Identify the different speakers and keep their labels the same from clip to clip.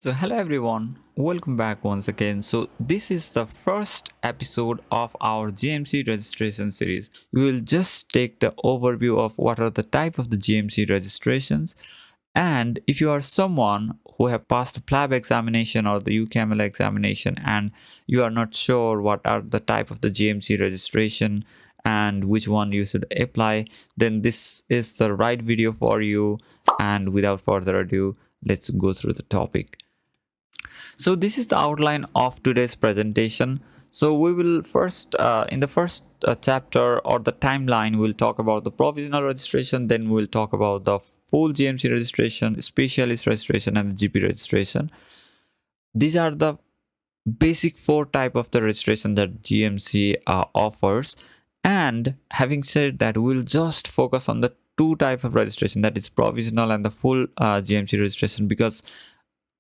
Speaker 1: So hello everyone, welcome back once again. So this is the first episode of our GMC registration series. We will just take the overview of what are the type of the GMC registrations, and if you are someone who have passed the PLAB examination or the UKML examination and you are not sure what are the type of the GMC registration and which one you should apply, then this is the right video for you. And without further ado, let's go through the topic. So this is the outline of today's presentation. So we will first, in the first chapter or the timeline, we'll talk about the provisional registration, then we'll talk about the full GMC registration, specialist registration, and the GP registration. These are the basic four type of the registration that GMC offers. And having said that, we'll just focus on the two type of registration, that is provisional and the full GMC registration, because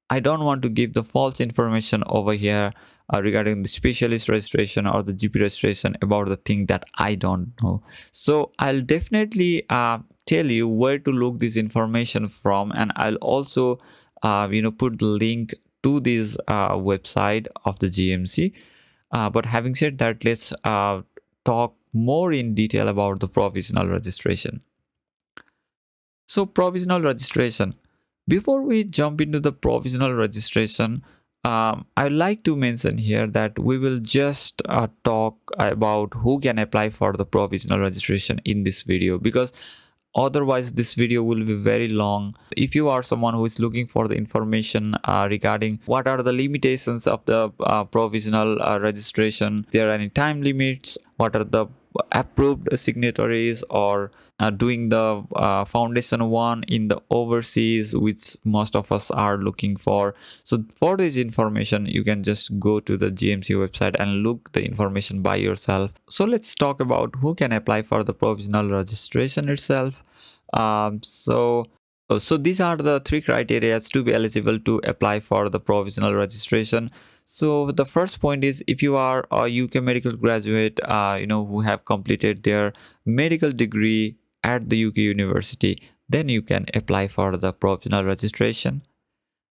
Speaker 1: I don't want to give the false information over here regarding the specialist registration or the GP registration about the thing that I don't know. So I'll definitely tell you where to look this information from, and I'll also put the link to this website of the GMC. But having said that, let's talk more in detail about the provisional registration. So provisional registration. Before we jump into the provisional registration, I'd like to mention here that we will just talk about who can apply for the provisional registration in this video, because otherwise this video will be very long. If you are someone who is looking for the information regarding what are the limitations of the provisional registration, there are any time limits, what are the approved signatories, or doing the foundation one in the overseas, which most of us are looking for. So for this information, you can just go to the GMC website and look the information by yourself. So let's talk about who can apply for the provisional registration itself. So these are the three criteria to be eligible to apply for the provisional registration. So the first point is, if you are a UK medical graduate, who have completed their medical degree at the UK university, then you can apply for the provisional registration.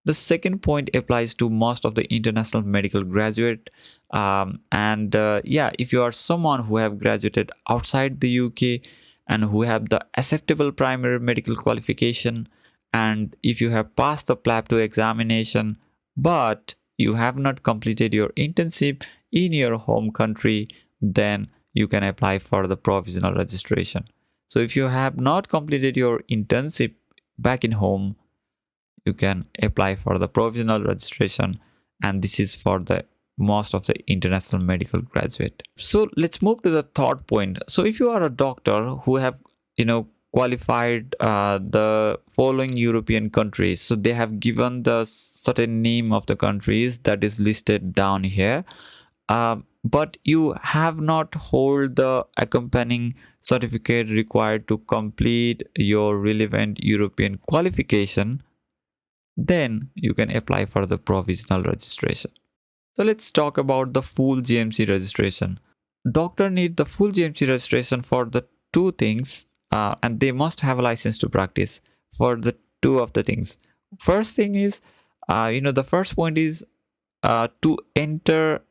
Speaker 1: The second point applies to most of the international medical graduate, if you are someone who have graduated outside the UK and who have the acceptable primary medical qualification, and if you have passed the PLAB 2 examination but you have not completed your internship in your home country, then you can apply for the provisional registration. So if you have not completed your internship back in home, you can apply for the provisional registration, and this is for the most of the international medical graduate. So let's move to the third point. So if you are a doctor who have qualified the following European countries, so they have given the certain name of the countries that is listed down here, but you have not hold the accompanying certificate required to complete your relevant European qualification, then you can apply for the provisional registration. So let's talk about the full GMC registration. Doctor need the full GMC registration for the two things, and they must have a license to practice for the two of the things. First thing is, the first point is to enter,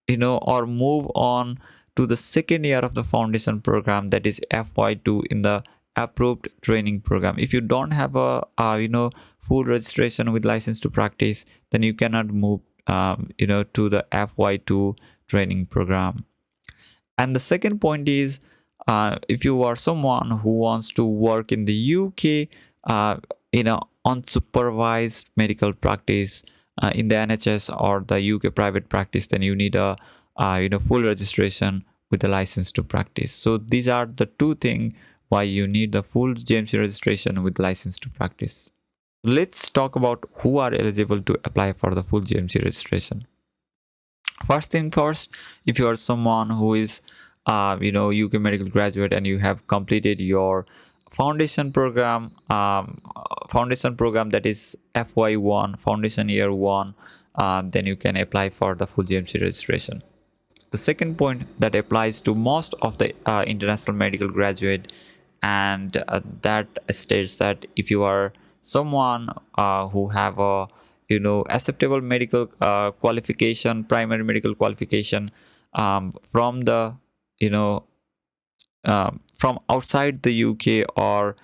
Speaker 1: or move on to the second year of the foundation program, that is FY2 in the approved training program. If you don't have a full registration with license to practice, then you cannot move to the FY2 training program. And the second point is, if you are someone who wants to work in the UK unsupervised medical practice in the NHS or the UK private practice, then you need a full registration with a license to practice. So these are the two things why you need the full GMC registration with license to practice. Let's talk about who are eligible to apply for the full GMC registration. First thing first, if you are someone who is UK medical graduate and you have completed your foundation program that is FY1, foundation year 1, then you can apply for the full GMC registration. The second point that applies to most of the international medical graduate, and that states that if you are someone who have a acceptable medical qualification, primary medical qualification from the you know from outside the UK or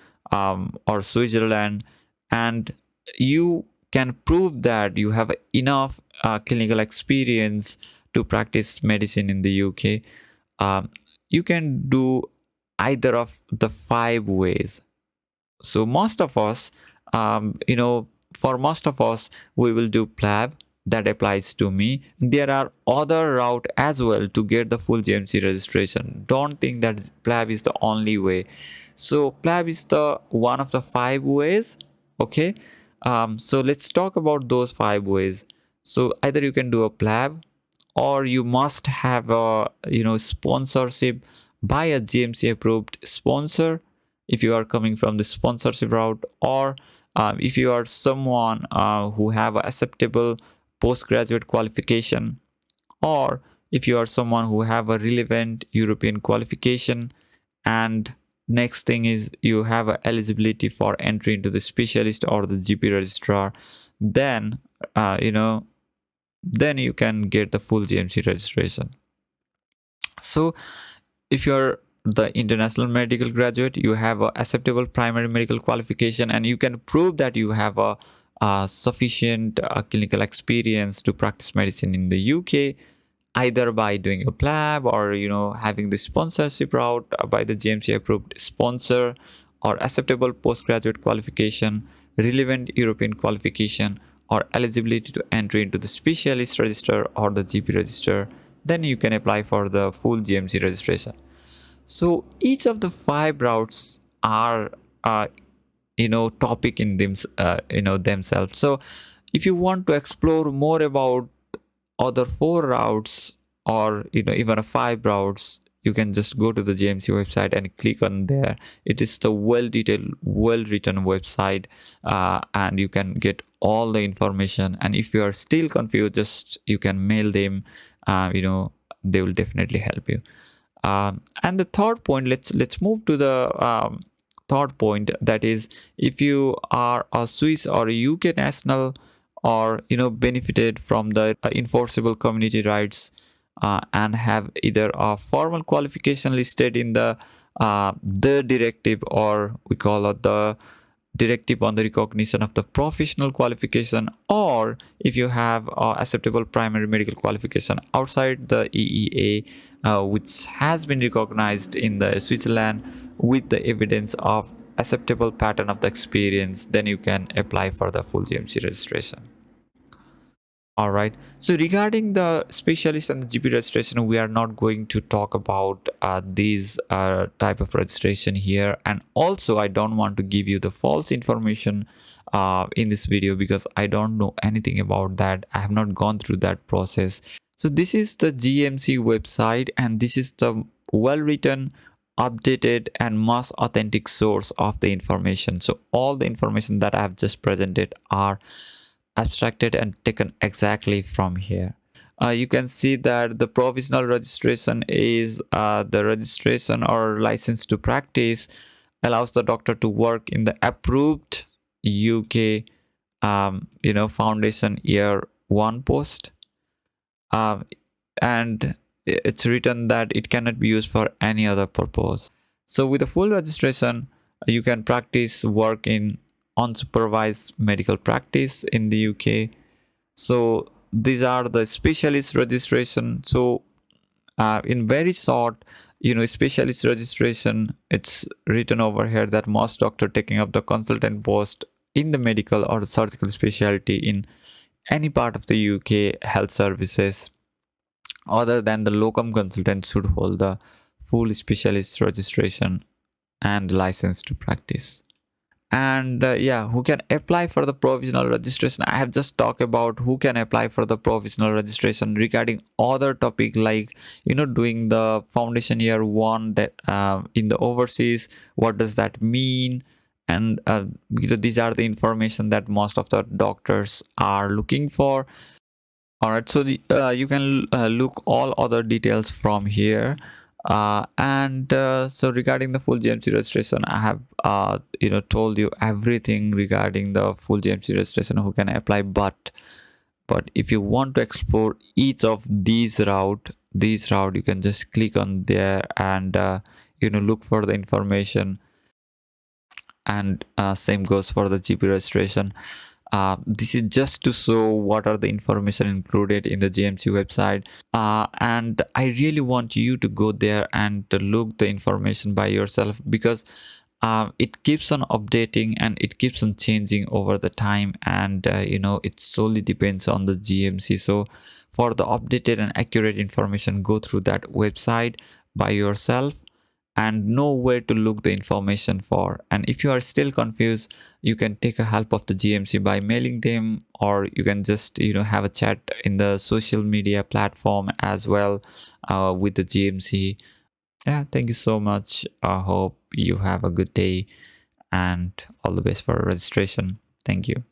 Speaker 1: Switzerland, and you can prove that you have enough clinical experience to practice medicine in the UK. um, you can do either of the 5 ways. So most of us, for most of us, we will do PLAB. That applies to me. There are other route as well to get the full GMC registration. Don't think that PLAB is the only way. So PLAB is the one of the 5 ways. Okay. So let's talk about those 5 ways. So either you can do a PLAB, or you must have a sponsorship by a GMC approved sponsor if you are coming from the sponsorship route, or if you are someone who have a acceptable postgraduate qualification, or if you are someone who have a relevant European qualification, and next thing is you have a eligibility for entry into the specialist or the GP registrar, then then you can get the full GMC registration. So if you're the international medical graduate, you have a acceptable primary medical qualification, and you can prove that you have a sufficient clinical experience to practice medicine in the UK, either by doing a PLAB, or having the sponsorship route by the GMC approved sponsor, or acceptable postgraduate qualification, relevant European qualification, or eligibility to entry into the specialist register or the GP register, then you can apply for the full GMC registration. So each of the 5 routes are topic in themselves. So if you want to explore more about other 4 routes, or even 5 routes, you can just go to the GMC website and click on there. It is the well detailed, well written website, and you can get all the information. And if you are still confused, just you can mail them. They will definitely help you. And the third point, let's move to the third point, that is, if you are a Swiss or a UK national, or benefited from the enforceable community rights, and have either a formal qualification listed in the directive, or we call it the directive on the recognition of the professional qualification, or if you have acceptable primary medical qualification outside the EEA, which has been recognized in the Switzerland with the evidence of acceptable pattern of the experience, then you can apply for the full GMC registration. All right. So regarding the specialist and the GP registration, we are not going to talk about these type of registration here. And also, I don't want to give you the false information in this video, because I don't know anything about that. I have not gone through that process. So this is the GMC website, and this is the well-written, updated, and most authentic source of the information. So all the information that I have just presented are abstracted and taken exactly from here. You can see that the provisional registration is the registration or license to practice, allows the doctor to work in the approved UK foundation year 1 post, and it's written that it cannot be used for any other purpose. So with the full registration, you can practice work in unsupervised medical practice in the UK. So these are the specialist registration. So in very short, specialist registration, it's written over here that most doctor taking up the consultant post in the medical or surgical specialty in any part of the UK health services other than the locum consultant should hold the full specialist registration and license to practice. And who can apply for the provisional registration? I have just talked about who can apply for the provisional registration. Regarding other topic like doing the foundation year 1 that in the overseas, what does that mean? And these are the information that most of the doctors are looking for. All right, so you can look all other details from here. And so regarding the full GMC registration, I have told you everything regarding the full GMC registration, who can apply. But if you want to explore each of these route, you can just click on there and look for the information. And same goes for the GP registration. This is just to show what are the information included in the GMC website. And I really want you to go there and to look the information by yourself, because it keeps on updating and it keeps on changing over the time, and it solely depends on the GMC. So for the updated and accurate information, go through that website by yourself and know where to look the information for. And if you are still confused, you can take a help of the GMC by mailing them, or you can just have a chat in the social media platform as well with the GMC. Yeah, thank you so much. I hope you have a good day and all the best for registration. Thank you.